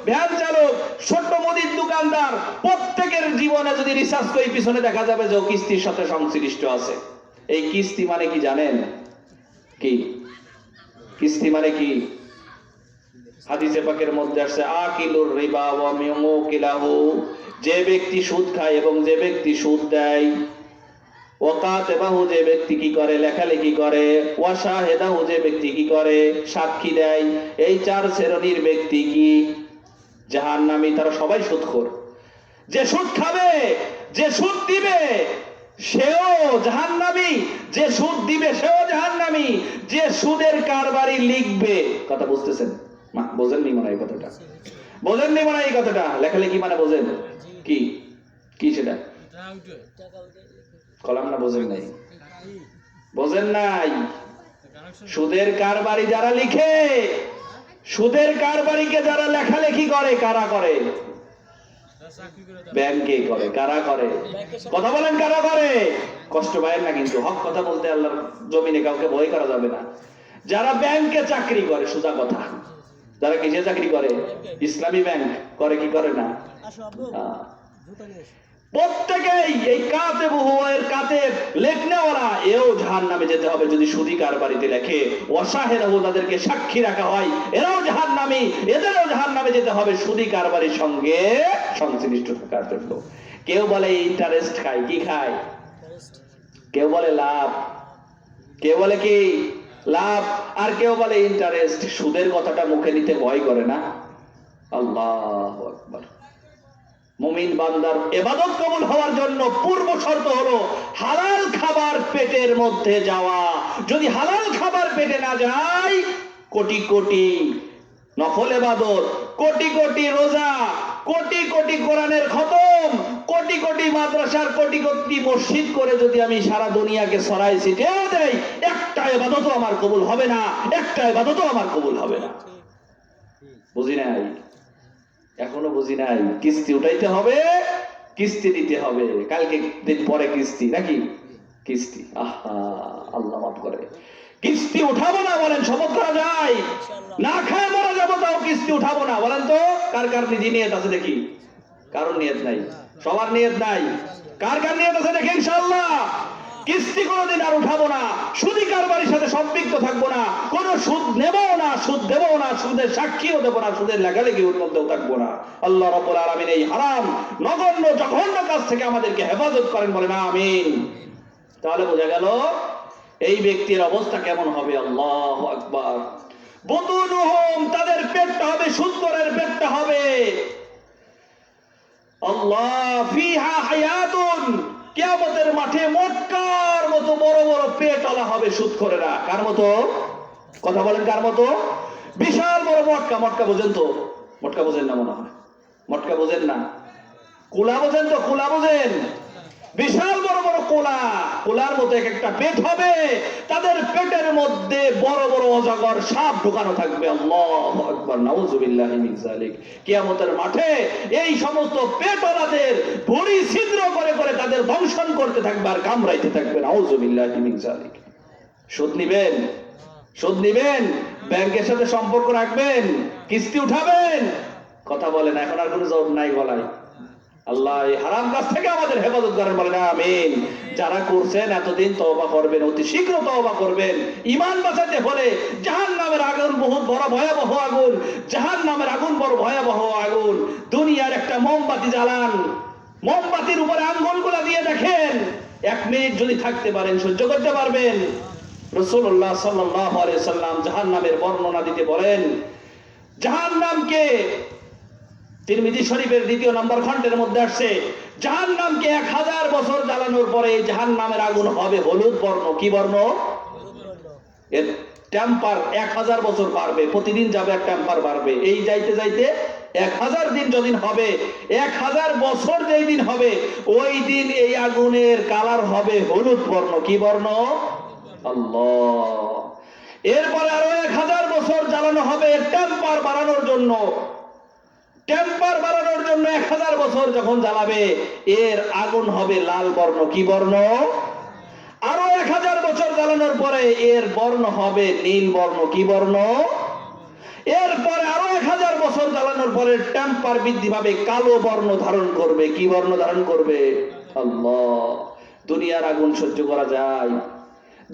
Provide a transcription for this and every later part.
Van চালক, ছোট্ট মুদির দোকানদার, প্রত্যেকের জীবনে যদি রিসার্চ করি পিছনে দেখা যাবে যে ও কিস্তির সাথে সংশ্লিষ্ট আছে। এই কিস্তি মানে কি জানেন? কি কিস্তি মানে কি? হাদিসে পাকের মধ্যে আসছে আকিলুর রিবা ওয়া মুকিলাহু, যে ব্যক্তি সুদ খায় এবং যে ব্যক্তি সুদ দেয়, ওয়াকাতাবাহু, যে ব্যক্তি কি করে লেখালেখি করে, ওয়া শাহিদাহু, যে ব্যক্তি কি করে সাক্ষী দেয়, এই চার শ্রেণীর ব্যক্তি কি জাহান্নামী। তারা সবাই সুদখোর। যে সুদ খাবে, যে সুদ দিবে সেও জাহান্নামী, যে সুদ দিবে সেও জাহান্নামী, যে সুদের কারবারি লিখবে। কথা বুঝতেছেন? না বোঝেননি মনে হয় কথাটা, বোঝেননি মনে হয় এই কথাটা। লেখালেখি মানে বোঝেন কি? কি সেটা কলাম না? বোঝেন নাই? বোঝেন নাই? সুদের কারবারি যারা লিখে, সুদের কারবারিকে যারা লেখালেখি করে, কারা করে? ব্যাংকে করে। কারা করে? কথা বলেন, কারা করে? কষ্ট পায় না কিন্তু, হক কথা বলতে আল্লাহর জমিনে কাউকে ভয় করা যাবে না। যারা ব্যাংকে চাকরি করে, সোজা কথা, যারা কিসে চাকরি করে? ইসলামী ব্যাংক করে কি করে না? প্রত্যেকেই এই কাতেব এর কাতেব লেখনেওয়ালা এও জাহান্নামে যেতে হবে যদি সুদী কারবারিতে লেখে। ওয়াশাহিদাহু, তাদেরকে সাক্ষী রাখা হয়, এরাও জাহান্নামী, এদেরও জাহান্নামে যেতে হবে সুদী কারবারির সঙ্গে সংশ্লিষ্ট থাকার জন্য। কেউ বলে ইন্টারেস্ট খায়, কি খায়? কেউ বলে লাভ, কেউ বলে কি লাভ, আর কেউ বলে ইন্টারেস্ট। সুদের কথাটা মুখে নিতে ভয় করে না? আল্লাহু আকবার। মুমিন বান্দার ইবাদত কবুল হওয়ার জন্য পূর্ব শর্ত হলো হালাল খাবার পেটের মধ্যে যাওয়া। যদি হালাল খাবার পেটে না যায়, কোটি কোটি নফল ইবাদত, কোটি কোটি রোজা, কোটি কোটি কোরআনের খতম, কোটি কোটি মাদ্রাসার কোটি কোটি মসজিদ করে যদি আমি সারা দুনিয়াকে ছড়াই ছিটিয়ে দেই, একটা ইবাদতও আমার কবুল হবে না, একটা ইবাদতও আমার কবুল হবে না। বুঝি নাই? এখনো বুঝি নাই? কিস্তি উঠাইতে হবে, কিস্তি দিতে হবে। কালকে দিন পরে কিস্তি, নাকি? কিস্তি, আহা আল্লাহ মাফ করে। কিস্তি উঠাবো না বলেন, শপথ করা যায়? না খায় মারা যাবো তাও কিস্তি উঠাবো না। বলেন তো কার কার নিয়ত আছে দেখি? কারোর নিয়ত নাই, সবার নিয়ত নাই। কার কার নিয়ত আছে দেখি? ইনশাআল্লাহ কিস্তি কোনোদিন আর উঠাবো না, সুদী কারবারির সাথে সম্পৃক্ত থাকবো না, কোন সুদ নেবো না, সুদ দেবো না, সুদের সাক্ষীও দেবো না, সুদের লেখালেখির মধ্যেও থাকবো না। আল্লাহ রাব্বুল আলামিন এই হারাম নগণ্য জঘন্য কাজ থেকে আমাদেরকে হেফাজত করেন, বলেন আমিন। তাহলে বোঝা গেল এই ব্যক্তির অবস্থা কেমন হবে। আল্লাহু আকবার। বুতুনুহুম, তাদের পেটটা হবে সুদখোরের পেটটা হবে। আল্লাহ ফিহা হায়াতুন, কিয়ামতের মাঠে মক্কার মতো বড় বড় পেটওয়ালা হবে সুদখোরেরা। কার মতো? কথা বলেন, কার মতো? বিশাল বড় মটকা। মটকা বোঝেন তো? মটকা বোঝেন না মনে হয়? মটকা বোঝেন না? কুলা বোঝেন তো? কুলা বোঝেন? বিশাল বড় বড় কোলা, কোলার মতো এক একটা পেট হবে। তাদের পেটের মধ্যে বড় বড় অজগর সাপ ঢুকানো থাকবে। আল্লাহু আকবার, নাউযুবিল্লাহি মিন যালিক। কিয়ামতের মাঠে এই সমস্ত পেটওয়ালাদের ভুঁড়ি ছিদ্র করে করে তাদের দংশন করতে থাকবে আর কামড়াইতে থাকবে। নাউযুবিল্লাহি মিন যালিক। সুদ নিবেন? সুদ নিবেন? ব্যাংকের সাথে সম্পর্ক রাখবেন? কিস্তি উঠাবেন? কথা বলেন, এখন আর কোনো জোর নাই গলায়। আল্লাহ এই হারাম কাজ থেকে আমাদের হেফাজত করেন, বলেন আমিন। যারা করছেন এতদিন তওবা করবেন, অতি শীঘ্র তওবা করবেন। ঈমান বাঁচাতে হলে জাহান্নামের আগুন বহুত বড় ভয়াবহ আগুন, জাহান্নামের আগুন বড় ভয়াবহ আগুন। দুনিয়ার একটা মোমবাতি জ্বালান, মোমবাতির উপরে আঙ্গুলগুলা দিয়ে দেখেন, 1 মিনিট যদি থাকতে পারেন সহ্য করতে পারবেন? রাসূলুল্লাহ সাল্লাল্লাহু আলাইহি সাল্লাম জাহান্নামের বর্ণনা দিতে বলেন। জাহান্নামকে তিরমিজি শরীফের 2 নম্বর খণ্ডের মধ্যে আসছে, জাহান্নামকে 1000 বছর জ্বালানোর পরে জাহান্নামের আগুন হবে হলুদ বর্ণ। কি বর্ণ? এর টেম্পার 1000 বছর বাড়বে, প্রতিদিন যাবে এক টেম্পার বাড়বে। এই যাইতে যাইতে 1000 দিন যদিন হবে, 1000 বছর যেই দিন হবে, ওই দিন এই আগুনের কালার হবে হলুদ বর্ণ। কি বর্ণ? আল্লাহ। এরপরে আরো 1000 বছর জ্বালানো হবে টেম্পার বাড়ানোর জন্য। টেম্পার বাড়ানোর জন্য 1000 বছর যখন জ্বালাবে, এর আগুন হবে লাল বর্ণ। কি বর্ণ? আরো 1000 বছর জ্বালানোর পরে এর বর্ণ হবে নীল বর্ণ। কি বর্ণ? এরপরে আরো 1000 বছর জ্বালানোর পরে টেম্পার বৃদ্ধি পাবে, কালো বর্ণ ধারণ করবে। কি বর্ণ ধারণ করবে? আল্লাহ। দুনিয়ার আগুন সহ্য করা যায়?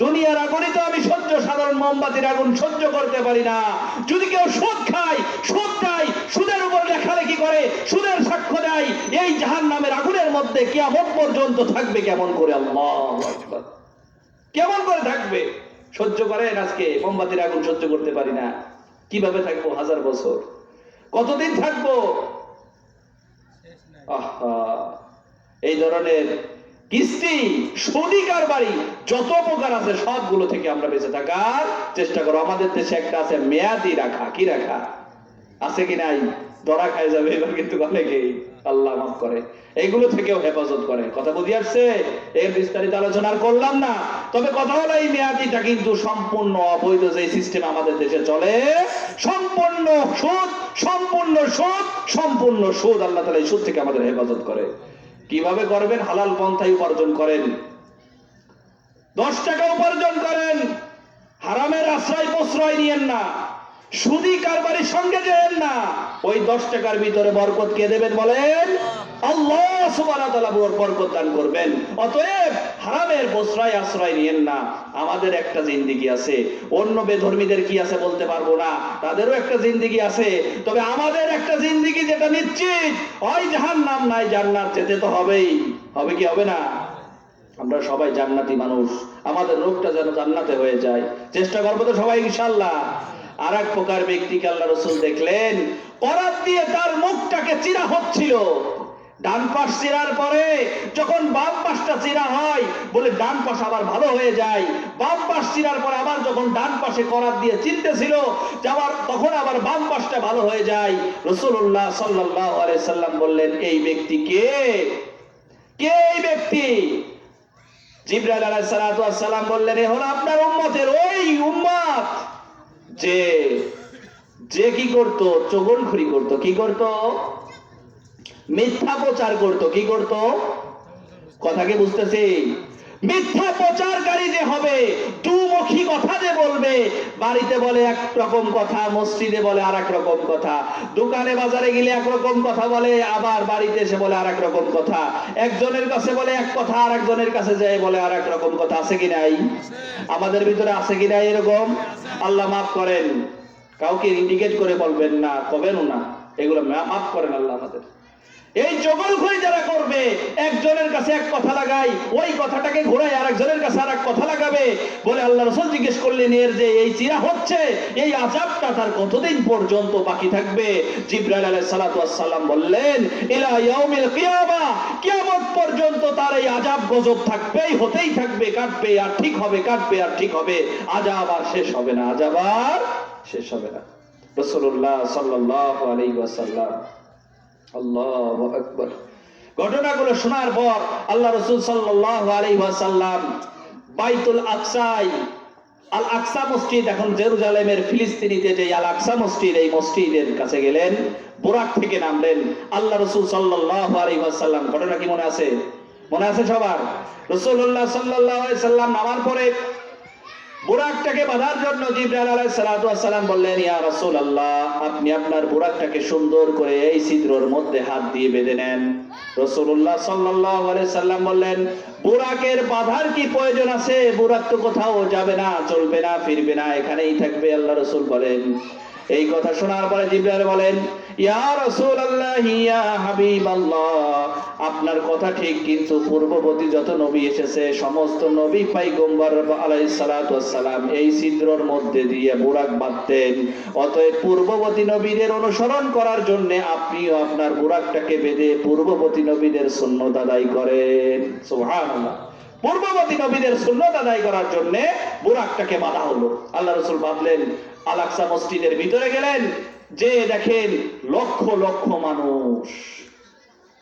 দুনিয়ার আগুনই তো আমি সহ্য, সাধারণ মোমবাতির আগুন সহ্য করতে পারি না। যদি কেউ সুদ খায়, সুদ দেয়, সুদের উপর লেখালেখি করে, সুদের সাক্ষ্য দেয়, এই জাহান্নামের আগুনের মধ্যে কিয়ামত পর্যন্ত থাকবে কেমন করে? আল্লাহু আকবার। কেমন করে থাকবে? সহ্য করেন? আজকে মোমবাতির আগুন সহ্য করতে পারি না, কিভাবে থাকবো 1000 বছর? কতদিন থাকবো? আহা, এই ধরনের কিস্তি, সুদি কারবারি যত প্রকার আছে সবগুলো থেকে আমরা বেঁচে থাকার চেষ্টা করো। আমাদের দেশে একটা আছে মেয়াদি রাখা। কি রাখা আছে কি নাই? ধরা খায় যাবে এবার কিন্তু অনেকেই, আল্লাহ মাফ করে। এইগুলো থেকেও হেফাজত করে। কথা বুঝে আসছে? এর বিস্তারিত আলোচনা আর করলাম না। তবে কথা হলো এই মেয়াদিটা কিন্তু সম্পূর্ণ অবৈধ যে সিস্টেম আমাদের দেশে চলে, সম্পূর্ণ সুদ, সম্পূর্ণ সুদ, সম্পূর্ণ সুদ। আল্লাহ তাআলা এই সুদ থেকে আমাদের হেফাজত করে। কিভাবে করবেন? হালাল পন্থায় উপার্জন করেন, 10 টাকা উপার্জন করেন, হারামের আশ্রয় প্রশ্রয় নিয়েন না, সুদী কারবারির সঙ্গে যেন না। ওই 10 টাকার ভিতরে বরকত কে দেবেন বলেন? আল্লাহ সুবহানাহু ওয়া তাআলা বরকত দান করবেন। অতএব হারামের প্রশ্রয় আশ্রয় নিয়েন না। আমাদের একটা জিন্দেগি আছে, অন্য বেধর্মীদের কি আছে বলতে পারবো না, তাদেরও একটা জিন্দেগি আছে। তবে আমাদের একটা জিন্দেগি যেটা নিশ্চিত, ওই জাহান্নাম নাই জান্নাত যেতে তো হবেই। হবে কি হবে না? আমরা সবাই জান্নাতি মানুষ, আমাদের রূপটা যেন জান্নাতে হয়ে যায়। চেষ্টা করবো তো সবাই ইনশাআল্লাহ। আর এক প্রকার ব্যক্তিকে আল্লাহ রাসূল দেখলেন, করাত দিয়ে তার মুখটাকে চিরা হচ্ছিল। ডান পাশ চিরার পরে যখন বাম পাশটা চিরা হয়, বলে ডান পাশ আবার ভালো হয়ে যায়। বাম পাশ চিরার পরে আবার যখন ডান পাশে করাত দিয়ে চিনতেছিল যাওয়ার, তখন আবার বাম পাশটা ভালো হয়ে যায়। রাসূলুল্লাহ সাল্লাল্লাহু আলাইহি সাল্লাম বললেন, এই ব্যক্তি কে? কে এই ব্যক্তি? জিবরাইল আলাইহিস সালাতু ওয়াস সালাম বললেন, এ হলো আপনার উম্মতের ওই উম্মত যে যে কি করত? চগলখড়ি করত। কি করত? মিথ্যা প্রচার করত। কি করত? কথা কি বুঝতেছি? মিথ্যা প্রচারকারী যে হবে, দুমুখী কথা যে বলবে, বাড়িতে বলে এক রকম কথা, মসজিদে বলে আর এক রকম কথা, দোকানে বাজারে গেলে এক রকম কথা বলে, আবার বাড়িতে এসে বলে আর এক রকম কথা, একজনের কাছে বলে এক কথা, আর একজনের কাছে যায় বলে আর এক রকম কথা। আছে কি নাই? আমাদের ভিতরে আছে কি নাই এরকম? আল্লাহ মাফ করেন, কাউকে ইন্ডিকেট করে বলবেন না, কবেনও না, এগুলো মাফ করেন আল্লাহ আমাদের। এই জগলখড়ি যারা করবে, একজনের কাছে এক কথা লাগাই, ওই কথাটাকে ঘোরাই আর একজনের কাছে আর এক কথা লাগাবে। বলে আল্লাহ রাসূল জিজ্ঞেস করলেন, এর যে এই চিরা হচ্ছে, এই আযাবটা তার কতদিন পর্যন্ত বাকি থাকবে? জিবরাইল আলাইহিস সালাতু ওয়াস সালাম বললেন, ইলা ইয়াউমিল কিয়ামা, কিয়ামত পর্যন্ত তার এই আযাব গজব থাকবেই, হতেই থাকবে, কাটবে আর ঠিক হবে, কাটবে আর ঠিক হবে। আযাব আর শেষ হবে না, আযাব আর শেষ হবে না। রাসূলুল্লাহ সাল্লাল্লাহু আলাইহি ওয়াসাল্লাম, আল্লাহু আকবার। ঘটনাগুলো শোনার পর আল্লাহ রাসূল সাল্লাল্লাহু আলাইহি ওয়াসাল্লাম বাইতুল আকসায়, আল আকসা মসজিদ, এখন জেরুজালেমের ফিলিস্তিনিতে যে আল আকসা মসজিদ, এই মসজিদের কাছে গেলেন, বুরাক থেকে নামলেন। আল্লাহ রাসূল সাল্লাল্লাহু আলাইহি ওয়াসাল্লাম, ঘটনা কি মনে আছে? মনে আছে সবার? রাসূলুল্লাহ সাল্লাল্লাহু আলাইহি ওয়াসাল্লাম নামার পরে বুরাকটাকে বাঁধার জন্য জিবরাইল আলাইহিস সালাতু ওয়াস সালাম বললেন, ইয়া রাসূলুল্লাহ, আপনি আপনার বুরাকটাকে সুন্দর করে এই ছিদ্রের মধ্যে হাত দিয়ে বেঁধে নেন। রাসূলুল্লাহ সাল্লাল্লাহু আলাইহি সাল্লাম বললেন, বুরাকের বাঁধার কি প্রয়োজন আছে? বুরাক তো কোথাও যাবে না, চলবে না, ফিরবে না, এখানেই থাকবে। আল্লাহ রাসূল বলেন, এই কথা শোনার পরে জিবরাইল বলেন, ইয়া রাসূলুল্লাহ, ইয়া হাবিবাল্লাহ, আপনার কথা ঠিক, কিন্তু পূর্ববর্তী যত নবী এসেছে সমস্ত নবী পয়গম্বর আলাইহিস সালাতু ওয়াস সালাম এই ছিদ্রের মধ্যে দিয়ে বুরাক বাঁধতেন। অতএব পূর্ববর্তী নবীদের অনুসরণ করার জন্য আপনিও আপনার বুরাকটাকে বেঁধে পূর্ববর্তী নবীদের সুন্নাত আদায় করেন। সুবহানাল্লাহ। পূর্ববর্তী নবীদের সুন্নাত আদায় করার জন্য বুরাকটাকে বাঁধা হলো। আল্লাহ রাসূল বাঁধলেন, আল আকসা মসজিদের ভিতরে গেলেন, যে দেখেন লক্ষ লক্ষ মানুষ।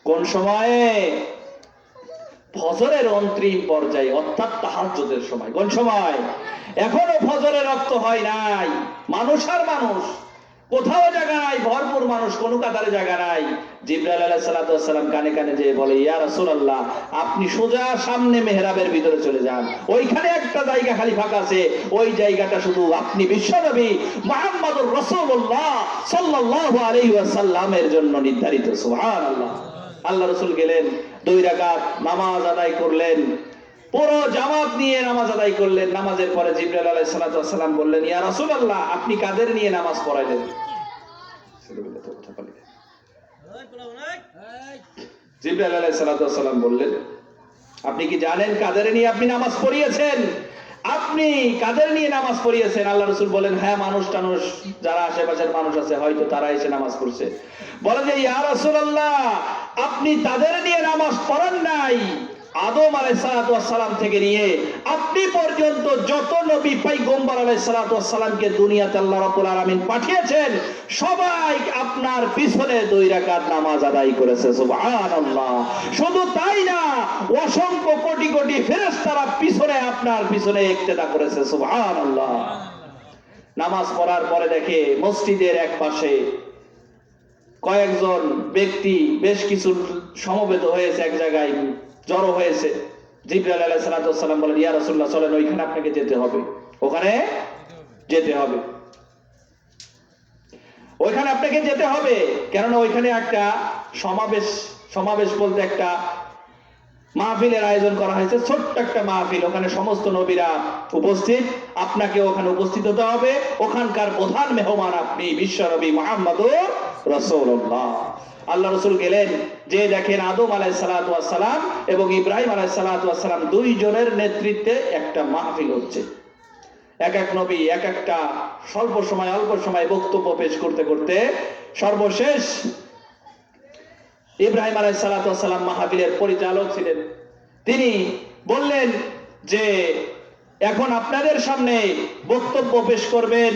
কোন সময়ে? ফজরের অন্তিম পর্যায়ে, অর্থাৎ তাহাজ্জুদের সময়। কোন সময়? এখনো ফজরের রক্ত হয় নাই, মানুষ আর মানুষ। কোথাও জায়গা নাই, ভরপুর মানুষ, কোন কাতারে জায়গা নাই। জিবরাইল আলাইহিস সালাম কানে কানে যে বলে, ইয়া রাসূলুল্লাহ, আপনি সোজা সামনে মেহরাবের ভিতরে চলে যান, ওইখানে একটা জায়গা খালি ফাঁকা আছে, ওই জায়গাটা শুধু আপনি বিশ্বনবী মুহাম্মদুর রাসূলুল্লাহ সাল্লাল্লাহু আলাইহি ওয়াসাল্লামের জন্য নির্ধারিত। সুবহানাল্লাহ। আল্লাহ রাসূল গেলেন, 2 রাকাত নামাজ আদায় করলেন, পুরো জামাত নিয়ে নামাজ আদায় করলেন। নামাজের পরে জিবরাইল আলাইহিস সালাম বললেন, ইয়া রাসূলুল্লাহ, আপনি কাদের নিয়ে নামাজ পড়াইলেন? জিবরাইল আলাইহিস সালাম বললেন, আপনি কি জানেন কাদের নিয়ে আপনি নামাজ পড়িয়েছেন? আপনি কাদের নিয়ে নামাজ পড়িয়েছেন? আল্লাহ রাসূল বলেন, হ্যাঁ, মানুষ টানুষ যারা আশেপাশের মানুষ আছে হয়তো তারা এসে নামাজ পড়ছে। বলে যে, ইয়া রাসূলুল্লাহ, আপনি তাদের নিয়ে নামাজ পড়েন নাই। আদম আলাইহিস সালাম থেকে নিয়ে আপনি পর্যন্ত যত নবী পয়গম্বর আলাইহিস সালামকে দুনিয়াতে আল্লাহ রাব্বুল আলামিন পাঠিয়েছেন, সবাই আপনার পিছনে 2 রাকাত নামাজ আদায় করেছে। সুবহানাল্লাহ। শুধু তাই না, অসংখ্য কোটি কোটি ফেরেশতারা পিছনে আপনার পিছনে ইক্তেদা করেছে। সুবহানাল্লাহ। নামাজ পড়ার পরে দেখে মসজিদের এক পাশে কয়েকজন ব্যক্তি বেশ কিছু সমবেত হয়েছে, এক জায়গায় জড়ো হয়েছে। জিবরাইল আলাইহিস সালাম বলেন, ইয়া রাসূলুল্লাহ, চলেন, ওইখানে আপনাকে যেতে হবে, ওখানে যেতে হবে, ওইখানে আপনাকে যেতে হবে। কেননা ওইখানে একটা সমাবেশ বলতে একটা মাহফিলের আয়োজন করা হয়েছে, ছোট্ট একটা মাহফিল, ওখানে সমস্ত নবীরা উপস্থিত, আপনাকে ওখানে উপস্থিত হতে হবে। ওখানকার প্রধান মেহমান আপনি বিশ্বনবী মুহাম্মদুর রাসূলুল্লাহ। আল্লাহ রাসূল গেলেন, যে দেখেন আদম আলাইহিস সালাম এবং ইব্রাহিম আলাইহিস সালাম 2 জনের নেতৃত্বে একটা মাহফিল হচ্ছে। এক এক নবী এক একটা অল্প সময় বক্তব্য পেশ করতে করতে সর্বশেষ ইব্রাহিম আলাইহিস সালাম মাহফিলের পরিচালক ছিলেন। তিনি বললেন যে, এখন আপনাদের সামনে বক্তব্য পেশ করবেন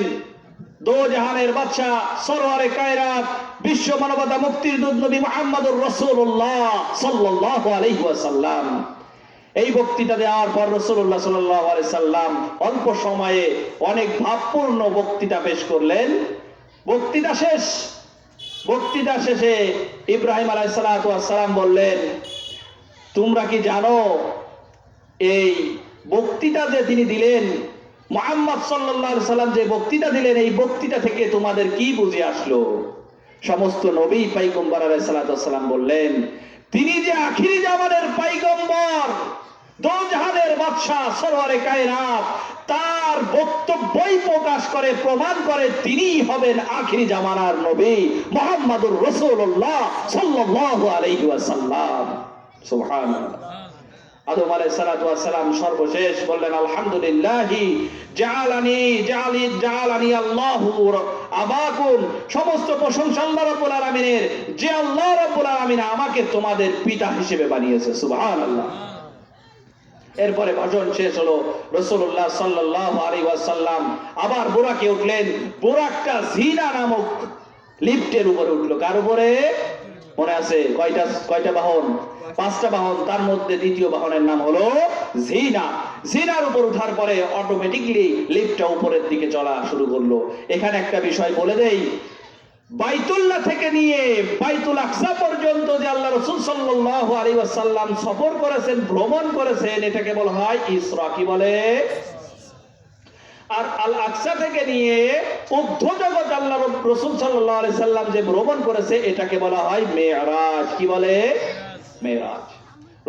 দো জাহানের বাদশা, সরওয়ারে কায়নাত, বিশ্ব মানবতা মুক্তির দূত নবী মুহাম্মদুর রাসূলুল্লাহ সাল্লাল্লাহু আলাইহি ওয়াসাল্লাম। এই বক্তৃতা দেওয়ার পর রাসূলুল্লাহ সাল্লাল্লাহু আলাইহি সাল্লাম অল্প সময়ে অনেক ভাবপূর্ণ বক্তৃতা পেশ করলেন। বক্তৃতা শেষে ইব্রাহিম আলাইহিস সালাম বললেন, তোমরা কি জানো এই বক্তৃতা যে তিনি দিলেন, মুহাম্মদ সাল্লাল্লাহু আলাইহি সাল্লাম যে বক্তৃতা দিলেন, এই বক্তৃতা থেকে তোমাদের কি বুঝে আসলো? সমস্ত নবী পয়গম্বর আলাইহিস সালাম বললেন, তিনি যে আখিরি জামানের পয়গম্বর, দো জাহানের বাদশা, সরওয়ারে কায়নাত, তার বক্তব্যই প্রকাশ করে, প্রমাণ করে তিনিই হবেন আখিরি জামানার নবী মুহাম্মদুর রাসূলুল্লাহ সাল্লাল্লাহু আলাইহি ওয়াসাল্লাম। সুবহানাল্লাহ। আদম আলাইহিস সালাম সর্বশেষ বললেন, আলহামদুলিল্লাহি জাআলানি আল্লাহু আবাকুম, সমস্ত প্রশংসা আল্লাহ রাব্বুল আলামিনের, যে আল্লাহ রাব্বুল আলামিন আমাকে তোমাদের পিতা হিসেবে বানিয়েছে। সুবহানাল্লাহ। এরপরে ভাষণ শেষ হলো। রাসূলুল্লাহ সাল্লাল্লাহু আলাইহি ওয়াসাল্লাম আবার বুরাকে উঠলেন। বুরাকটা জিনা নামক লিফটের উপরে উঠলো। কার উপরে? মনে আছে কয়টা বাহন? 5টা বাহন। তার মধ্যে দ্বিতীয় বাহনের নাম হলো জিনা। জিনার উপর উঠার পরে অটোমেটিকলি লিফটটা উপরের দিকে চলা শুরু করলো। এখানে একটা বিষয় বলে দেই, বাইতুল্লাহ থেকে নিয়ে বাইতুল আকসা পর্যন্ত যে আল্লাহ রাসূল সাল্লাল্লাহু আলাইহি ওয়াসাল্লাম সফর করেছেন, ভ্রমণ করেছেন, এটাকে বলা হয় ইসরা। কি বলে? আর আল আকসা থেকে নিয়ে ঊর্ধ্ব জগৎ আল্লাহ রাসূল সাল্লাল্লাহু আলাইহি সাল্লাম যে ভ্রমণ করেছে, এটাকে বলা হয় মেরাজ। কি বলে? মেরাজ।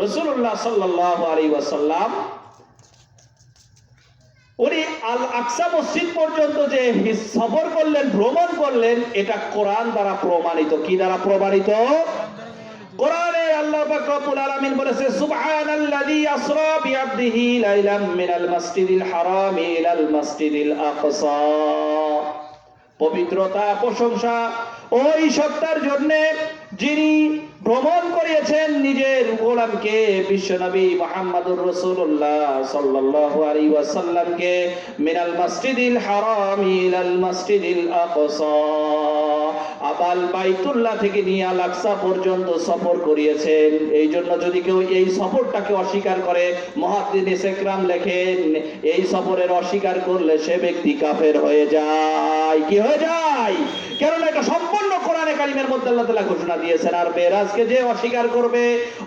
রাসূলুল্লাহ সাল্লাল্লাহু আলাইহি ওয়াসাল্লাম উনি আল আকসা মসজিদ পর্যন্ত যে সফর করলেন, ভ্রমণ করলেন, এটা কোরআন দ্বারা প্রমাণিত। কি দ্বারা প্রমাণিত? কোরআনে আল্লাহ পাক রব্বুল আলামিন বলেছে, সুবহানাল্লাযী আসরা বিআবদিহি লাইলাম মিনাল মাসজিদিল হারামি ইলাল মাসজিদিল আকসা। পবিত্রতা, প্রশংসা ওই সত্তার জন্য যিনি ভ্রমণ করিয়েছেন নিজের গোলামকে, বিশ্বনবী মুহাম্মদুর রাসূলুল্লাহ সাল্লাল্লাহু আলাইহি ওয়াসাল্লামকে, মিনাল মাসজিদিল হারামি ইলাল মাসজিদিল আকসা, আবাল বাইতুল্লাহ থেকে নিয়ে আল আকসা পর্যন্ত সফর করিয়েছেন। এই জন্য যদি কেউ এই সফরটাকে অস্বীকার করে, মুহাদ্দিস ইকরাম লেখেন এই সফরের অস্বীকার করলে সে ব্যক্তি কাফের হয়ে যায়। কি হয়ে যায়? কারণ এটা সম্পূর্ণ কোরআনে কারিমের মধ্যে আল্লাহ তাআলা ঘোষণা দিয়েছেন। আর মেরাজকে যে অস্বীকার করবে,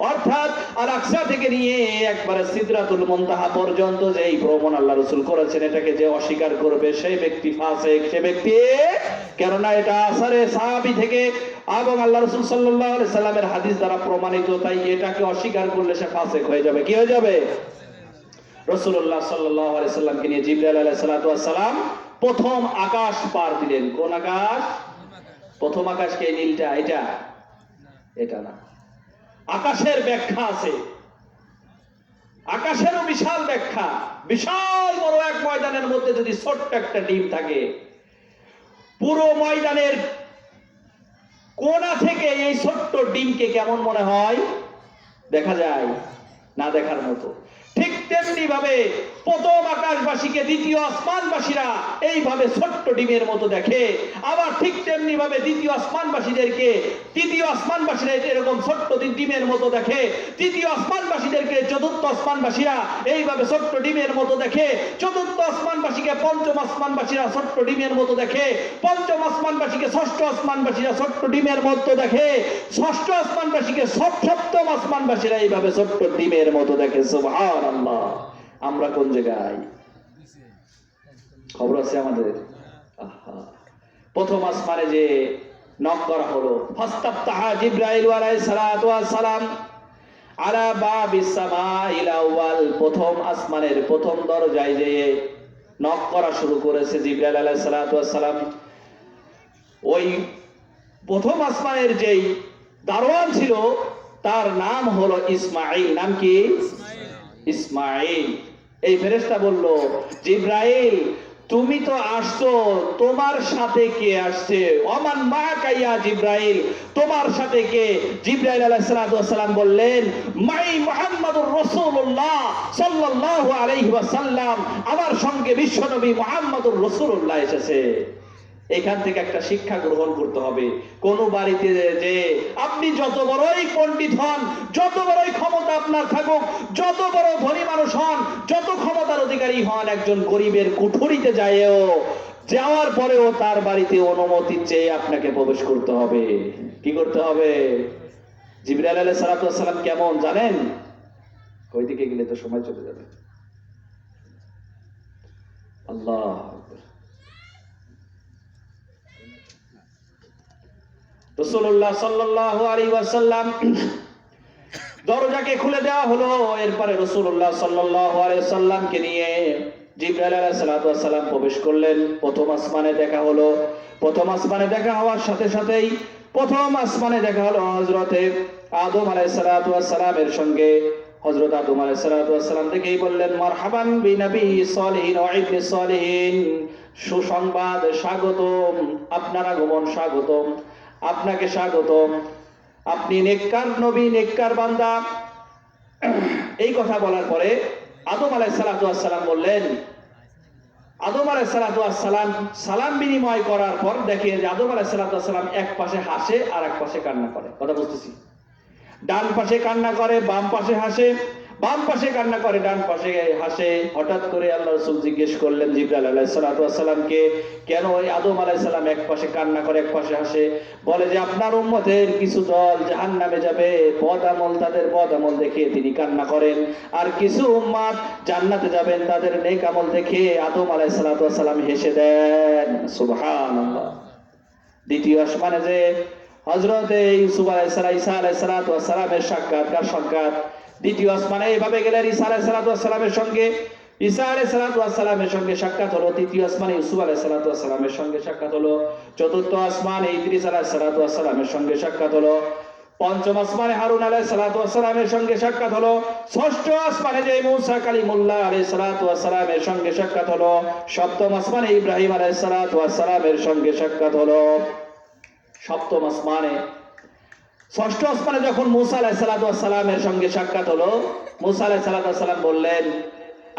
অর্থাৎ আল আকসা থেকে নিয়ে একবারে সিদরাতুল মুনতাহা পর্যন্ত যে এই ভ্রমণ আল্লাহ রাসূল করেছেন, এটাকে যে অস্বীকার করবে সেই ব্যক্তি ফাসিক, সে ব্যক্তি, কেননা এটা আসারে সাহাবী থেকে এবং আল্লাহ রাসূল সাল্লাল্লাহু আলাইহি সাল্লামের হাদিস দ্বারা প্রমাণিত। তাই এটাকে অস্বীকার করলে সে ফাসিক হয়ে যাবে। কি হয়ে যাবে? রাসূলুল্লাহ সাল্লাল্লাহু আলাইহি সাল্লামকে নিয়ে জিবরাইল আলাইহিস সালাতু ওয়াস সালাম প্রথম আকাশ পার দিলেন। কোন আকাশ? প্রথম আকাশ কে? নীলটা? এটা না। আকাশের ব্যাখ্যা আছে, আকাশেরও বিশাল ব্যাখ্যা। বিশাল বড় এক ময়দানের মধ্যে যদি ছোট্ট একটা ডিম থাকে, পুরো ময়দানের কোণা থেকে এই ছোট্ট ডিমকে কেমন মনে হয়? দেখা যায় না দেখার মতো। ঠিক তেমনি ভাবে প্রথম আকাশবাসীকে দ্বিতীয় আসমানবাসীরা এইভাবে ছোট্ট ডিমের মতো দেখে, আবার ঠিক তেমনি ভাবে দ্বিতীয় আসমানবাসীদেরকে তৃতীয় আসমানবাসীরা এরকম ছোট্ট ডিমের মতো দেখে, তৃতীয় আসমানবাসীদেরকে চতুর্থ আসমানবাসীরা এইভাবে ছোট্ট ডিমের মতো দেখে, চতুর্থ আসমানবাসীকে পঞ্চম আসমানবাসীরা ছোট্ট ডিমের মতো দেখে, পঞ্চম আসমানবাসীকে ষষ্ঠ আসমানবাসীরা ছোট্ট ডিমের মতো দেখে, ষষ্ঠ আসমানবাসীকে সপ্তম আসমানবাসীরা এইভাবে ছোট্ট ডিমের মতো দেখে। সুবহানাল্লাহ। আমরা কোন জায়গায়? খবর আছে আমাদের? প্রথম আসমানে যে নক করা হলো, ফাস্তাফতাহা জিবরাইল আলাইহিস সালাতু ওয়াস সালাম আলা বাবিস সামাইল আউয়াল। প্রথম আসমানের প্রথম দরজায় যে নক করা শুরু করেছে জিবরাইল আলাইহিস সালাতু ওয়াস সালাম, ওই প্রথম আসমানের যেই দারোয়ান ছিল তার নাম হলো ইসমাঈল। নাম কি? ইসমাঈল। এই ফেরেশতা বলল, জিবরাইল তুমি তো আসছো, তোমার সাথে কে আসছে? ওমান মাকা ইয়া জিবরাইল, তোমার সাথে কে? জিবরাইল আলাইহিস সালাতু ওয়াস সালাম বললেন, মাই মুহাম্মাদুর রাসূলুল্লাহ সাল্লাল্লাহু আলাইহি ওয়াসাল্লাম, আমার সঙ্গে বিশ্বনবী মুহাম্মাদুর রাসূলুল্লাহ এসেছে। এখান থেকে একটা শিক্ষা গ্রহণ করতে হবে। কোন বাড়িতে যে আপনি যত বড়ই পণ্ডিত হন, যত বড়ই ক্ষমতা আপনার থাকুক, যত বড় ধনী মানুষ হন, যত ক্ষমতার অধিকারী হন, একজন গরিবের কুঠুরিতে যাওয়ার পরেও তার বাড়িতে অনুমতি চেয়ে আপনাকে প্রবেশ করতে হবে। কি করতে হবে? জিবরাইল আলাইহিস সালাতু ওয়াস সালাম কেমন জানেন? ওইদিকে গেলে তো সময় চলে যাবে। আল্লাহ, রাসূলুল্লাহ সাল্লাল্লাহু আলাইহি ওয়াসাল্লাম দরজাকে খুলে দেওয়া হলো। এরপরে রাসূলুল্লাহ সাল্লাল্লাহু আলাইহি ওয়াসাল্লামকে নিয়ে জিবরাইল আলাইহিস সালাতু ওয়াস সালাম প্রবেশ করলেন। প্রথম আসমানে দেখা হলো। প্রথম আসমানে দেখা হওয়ার সাথে সাথেই প্রথম আসমানে দেখা হলো হযরতে আদম আলাইহিস সালাতু ওয়াস সালামের সঙ্গে। হযরত আদম আলাইহিস সালাতু ওয়াস সালাম থেকেই বললেন, মারহাবান বিনবী সলিহিন ওয়া ইবনি সলিহিন, সুসংবাদ, স্বাগতম, আপনার আগমন স্বাগতম, আপনাকে স্বাগতম, আপনি নেককার নবী, নেককার বান্দা। এই কথা বলার পরে আদম আলাইহিস সালাতু ওয়াস সালাম বললেন, আদম আলাইহিস সালাতু ওয়াস সালাম সালাম বিনিময় করার পর দেখে যে আদম আলাইহিস সালাতু ওয়াস সালাম এক পাশে হাসে আর এক পাশে কান্না করে। কথা বুঝতেছি? ডান পাশে কান্না করে, বাম পাশে হাসে, বাম পাশে কান্না করে, ডান পাশে হাসে। হঠাৎ করে আল্লাহ রাসূল জিজ্ঞেস করলেন জিবরাইল আলাইহিস সালাতু ওয়াস সালামকে, কেন ওই আদম আলাইহিস সালাম এক পাশে কান্না করে এক পাশে হাসে? বলে যে আপনার উম্মতের কিছু দল জাহান্নামে যাবে, বদ আমল, তাদের বদ আমল দেখে তিনি কান্না করেন, আর কিছু উম্মত জান্নাতে যাবেন, তাদের নেক আমল দেখে আদম আলাইহিস সালাতু ওয়াস সালাম হেসে দেন। সুবহানাল্লাহ। দ্বিতীয় আসমানে যে হযরতে ইউসুফ আলাইহিস সালাম, ঈসা আলাইহিস সালাতু ওয়াস সালামের সাক্ষাৎ। দ্বিতীয় আসমানে এইভাবে গেলেন ঈসা আলাইহিস সালাতু ওয়াস সালামের সঙ্গে, ঈসা আলাইহিস সালাতু ওয়াস সালামের সঙ্গে সাক্ষাৎ হলো। তৃতীয় আসমানে ইউসুফ আলাইহিস সালাতু ওয়াস সালামের সঙ্গে সাক্ষাৎ হলো। চতুর্থ আসমানে ইদ্রিস আলাইহিস সালাতু ওয়াস সালামের সঙ্গে সাক্ষাৎ হলো। পঞ্চম আসমানে হারুন আলাইহিস সালাতু ওয়াস সালামের সঙ্গে সাক্ষাৎ হলো। ষষ্ঠ আসমানে যে মূসা কালিমুল্লাহ আলাইহিস সালাতু ওয়াস সালামের সঙ্গে সাক্ষাৎ হলো। সপ্তম আসমানে ইব্রাহিম আলাইহিস সালাতু ওয়াস সালামের সঙ্গে সাক্ষাৎ হলো। সপ্তম আসমানে, ষষ্ঠ আসমানে যখন মূসা আলাইহিস সালাতু ওয়াস সালামের সঙ্গে সাক্ষাৎ হলো, মূসা আলাইহিস সালাতু ওয়াস সালাম বললেন,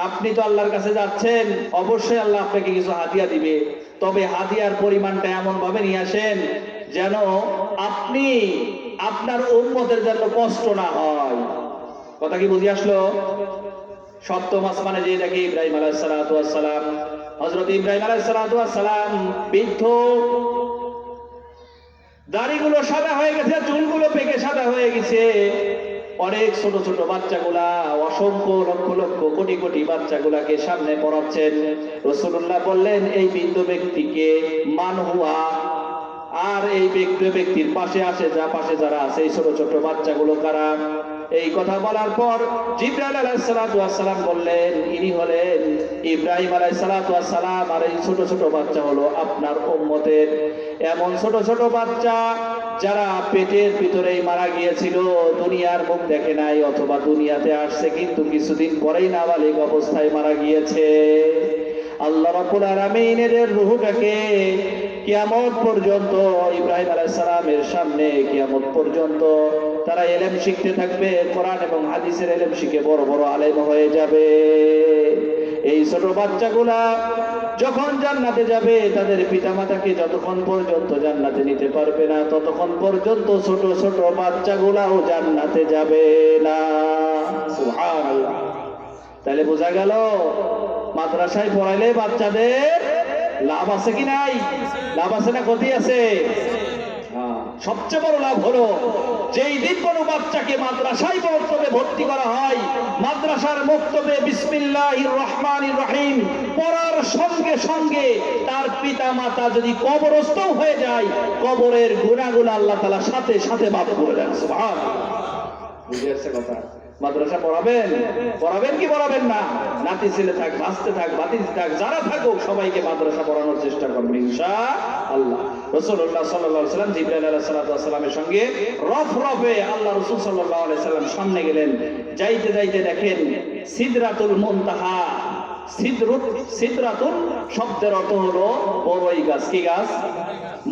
আপনি তো আল্লাহর কাছে যাচ্ছেন, অবশ্যই আল্লাহ আপনাকে কিছু হাদিয়া দিবে, তবে হাদিয়ার পরিমাণটা এমন ভাবে নিয়ে আসেন যেন আপনি আপনার উম্মতের জন্য কষ্ট না হয়। কথা কি বুঝে আসলো? সপ্তম আসমানে যে দেখি ইব্রাহিম আলাইহিস সালাতু ওয়াস সালাম, হযরত ইব্রাহিম আলাইহিস সালাতু ওয়াস সালাম বৃদ্ধ, দাড়িগুলো সাদা হয়ে গেছে, চুলগুলো পেকে সাদা হয়ে গেছে। অনেক ছোট ছোট বাচ্চাগুলা, অসংখ্য লক্ষ লক্ষ কোটি কোটি বাচ্চাগুলাকে সামনে পড়াচ্ছেন। রাসূলুল্লাহ বললেন, এই বৃদ্ধ ব্যক্তিকে মান হুয়া, আর এই বৃদ্ধ ব্যক্তির পাশে পাশে যারা আছে এই ছোট ছোট বাচ্চাগুলো কারা? এই কথা বলার পর জিবরাইল আলাইহিস সালাতু ওয়াস সালাম বললেন, ইনি হলেন ইব্রাহিম আলাইহিস সালাতু ওয়াস সালাম, আর এই ছোট ছোট বাচ্চা হলো আপনার উম্মতের। এমন ছোট ছোট বাচ্চা যারা পেটের ভিতরেই মারা গিয়েছিল, দুনিয়ার মুখ দেখে নাই, অথবা দুনিয়াতে আসছে কিন্তু কিছুদিন পরেই নাবালিগ অবস্থায় মারা গিয়েছে। আল্লাহ রাব্বুল আলামিন এদের রূহটাকে কিয়ামত পর্যন্ত ইব্রাহিম আলাইহিস সালামের সামনে কিয়ামত পর্যন্ত তারা ইলম শিখতে থাকবে, কোরআন এবং হাদিসের ইলম শিখে বড় বড় আলেম হয়ে যাবে। এই ছোট বাচ্চাগুলা যখন জান্নাতে যাবে, তাদের পিতামাতাকে যতক্ষণ পর্যন্ত জান্নাতে নিতে পারবে না, ততক্ষণ পর্যন্ত ছোট ছোট বাচ্চাগুলাও জান্নাতে যাবে না। সুবহানাল্লাহ। তাহলে বোঝা গেল মাদ্রাসায় পড়াইলে বাচ্চাদের লাভ আছে কি নাই? লাভ আছে না ক্ষতি আছে? সবচেয়ে বড় লাভ হলো যেই দিন কোনো বাচ্চাকে মাদ্রাসায় মক্তবে ভর্তি করা হয়, মাদ্রাসার মক্তবে বিসমিল্লাহির রহমানির রহিম পড়ার সঙ্গে সঙ্গে তার পিতা মাতা যদি কবরস্থ হয়ে যায়, কবরের গুনাহগুলো আল্লাহ তাআলা সাথে সাথে মাফ করে দেন। সুবহানাল্লাহ। বুঝে আসছে কথা? মাদ্রাসা পড়াবেন, পড়াবেন কি পড়াবেন না? নাতি ছেলে থাক, ভাসতে থাক, ভাতিজি থাক, যারা থাকুক সবাইকে মাদ্রাসা পড়ানোর চেষ্টা করবেন ইনশাআল্লাহ। রাসূলুল্লাহ সাল্লাল্লাহু আলাইহি ওয়াসাল্লাম জিবরাইল আলাইহিস সালাতু ওয়াস সালামের সঙ্গে রফরফে আল্লাহ রাসূল সাল্লাল্লাহু আলাইহি ওয়াসাল্লাম সামনে গেলেন। যাইতে যাইতে দেখেন সিদরাতুল মুনতাহা। সিদরাতুল শব্দের অর্থ হলো বড়ই গাছ। কি গাছ?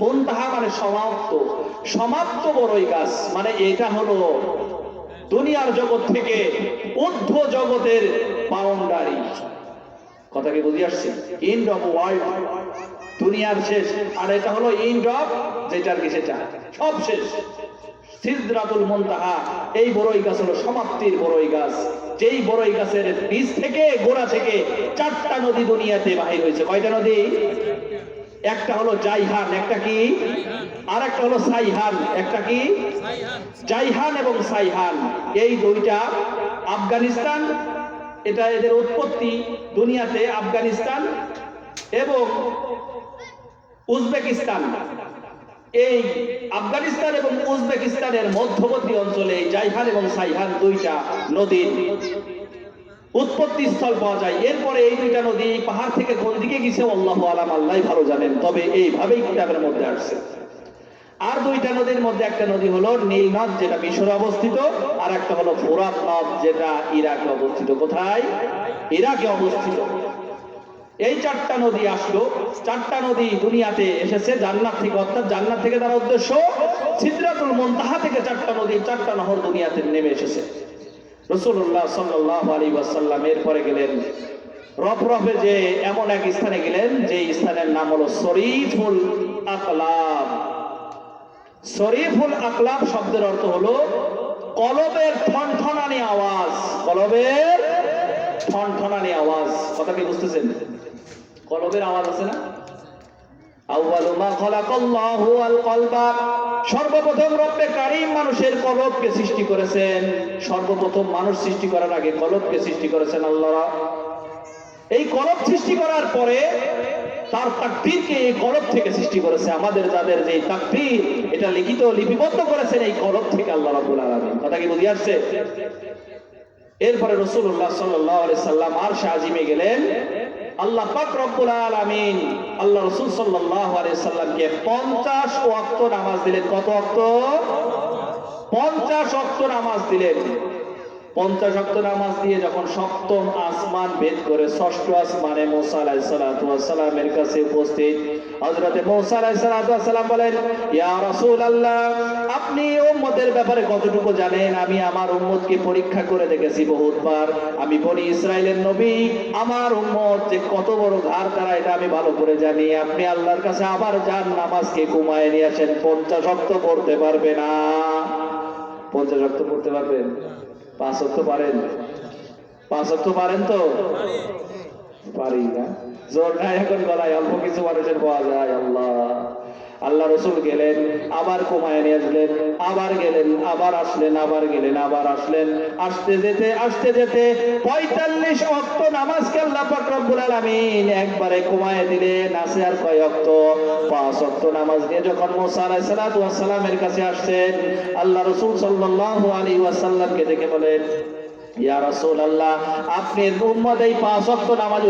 মুনতাহা মানে সমাপ্ত, সমাপ্ত বড়ই গাছ। মানে এটা হলো দুনিয়ার জগৎ থেকে ঊর্ধ্ব জগতের বাউন্ডারি। কথা কি বুঝে আসছে? এন্ড অফ ওয়ার্ল্ড, দুনিয়ার শেষ। আর এটা হলো এন্ড অফ, যেটার কি সেটা সব শেষ। সিদরাতুল মুনতাহা, এই বড়ই গাছ হলো সমাপ্তির বড়ই গাছ। যেই বড়ই গাছের বীজ থেকে, গোড়া থেকে 4টা নদী দুনিয়াতে বাহির হয়েছে। কয়টা নদী? একটা হলো জাইহান, একটা কি? আর একটা হলো সাইহান, একটা কি? জাইহান এবং সাইহান। এই দুইটা আফগানিস্তান, এটা এদের উৎপত্তি দুনিয়াতে আফগানিস্তান এবং উজবেকিস্তান। এই আফগানিস্তান এবং উজবেকিস্তানের মধ্যবর্তী অঞ্চলে এই জাইহান এবং সাইহান দুইটা নদীর উৎপত্তি স্থল পাওয়া যায়। এরপরে এই দুইটা নদী পাহাড় থেকে কোন দিকে গেছে আল্লাহু আলাম, আল্লাহই ভালো জানেন, তবে এইভাবেই কিতাবের মধ্যে আসছে। আর দুইটা নদীর মধ্যে একটা নদী হলো নীল নদ, যেটা মিশরে অবস্থিত, আর একটা হলো ফোরাত নদ, যেটা ইরাকে অবস্থিত। কোথায়? ইরাকে অবস্থিত। এই 4টা নদী আসলো। 4টা নদী দুনিয়াতে এসেছে জান্নাত থেকে, অর্থাৎ জান্নাত থেকে তার উদ্দেশ্য সিদরাতুল মুনতাহা থেকে 4টা নদী, 4টা নহর দুনিয়াতে নেমে এসেছে। রাসূলুল্লাহ সাল্লাল্লাহু আলাইহি ওয়াসাল্লাম এরপরে গেলেন রফরফে, যে এমন এক স্থানে গেলেন যে স্থানের নাম হলো শরীফুল আকলাব। শরীফুল আকলাব শব্দের অর্থ হলো কলবের ঠনঠনানি আওয়াজ। কলবের ঠনঠনানি আওয়াজ। কথা কি বুঝতেছেন? কলবের আওয়াজ আছে না? আউয়ালু মা খালাকাল্লাহু আল কলবা, সর্বপ্রথম রব্বে কারীম মানুষের কলবকে সৃষ্টি করেছেন। সর্বপ্রথম মানুষ সৃষ্টি করার আগে কলবকে সৃষ্টি করেছেন আল্লাহ। এই কলব সৃষ্টি করার পরে তার তাকদীরকে এই কলব থেকে সৃষ্টি করেছে। আমাদের যাদের যে তাকদীর, এটা লিখিত লিপিবদ্ধ করেছেন এই কলব থেকে আল্লাহ রাব্বুল আলামিন। কথা কি বুঝে আসছে? এরপরে রাসূলুল্লাহ সাল্লাল্লাহু আলাইহি সাল্লাম আরশে আজিমে গেলেন। আল্লাহ পাক রব্বুল আলামিন আল্লাহ রাসূল সাল্লাল্লাহু আলাইহি সাল্লামকে 50 ওয়াক্ত নামাজ দিলেন। কত ওয়াক্ত? 50 ওয়াক্ত নামাজ দিলেন। 50 ওয়াক্ত নামাজ দিয়ে যখন সপ্তম আসমান ভেদ করে ষষ্ঠ আসমানে মুসা আলাইহিস সালাতু ওয়াস সালামের কাছে উপস্থিত, হযরতে মুসা আলাইহিস সালাতু ওয়াস সালাম বলেন, ইয়া রাসূলুল্লাহ, আপনি উম্মতের ব্যাপারে কতটুকু জানেন? আমি আমার উম্মতকে পরীক্ষা করে দেখেছি বহুতবার। আমি বনি ইসরাইলের নবী, আমার উম্মত যে কত বড় ঘাড় তারা এটা আমি ভালো করে জানি। আপনি আল্লাহর কাছে আবার যান, নামাজকে কমায় নিয়ে আসেন। 50 ওয়াক্ত পড়তে পারবে না? 50 ওয়াক্ত পড়তে পারবেন? 5 ওয়াক্ত পারেন? 5 ওয়াক্ত পারেন তো? পারি না, জোর নাই এখন গলায়, অল্প কিছু মানুষের পাওয়া যায়। আল্লাহ রসুল গেলেন, আবার কমায় নিয়ে আসলেন, আবার গেলেন, আবার আসলেন, আবার গেলেন, আবার আসলেন। আসতে যেতে 45 ওয়াক্ত নামাজকে আল্লাহ পাক রব্বুল আলামিন একবারে কমায় দিলেন। আছে আর কয় ওয়াক্ত? 5 ওয়াক্ত নামাজ নিয়ে যখন মুসা আলাইহিস সালাতু ওয়াস সালামের কাছে আসছেন, আল্লাহ রসুল সাল্লাল্লাহু আলাইহি ওয়াসাল্লামকে দেখে বলেন, ইয়া রাসূলুল্লাহ, আপনি উম্মত এই 5 ওয়াক্ত নামাজ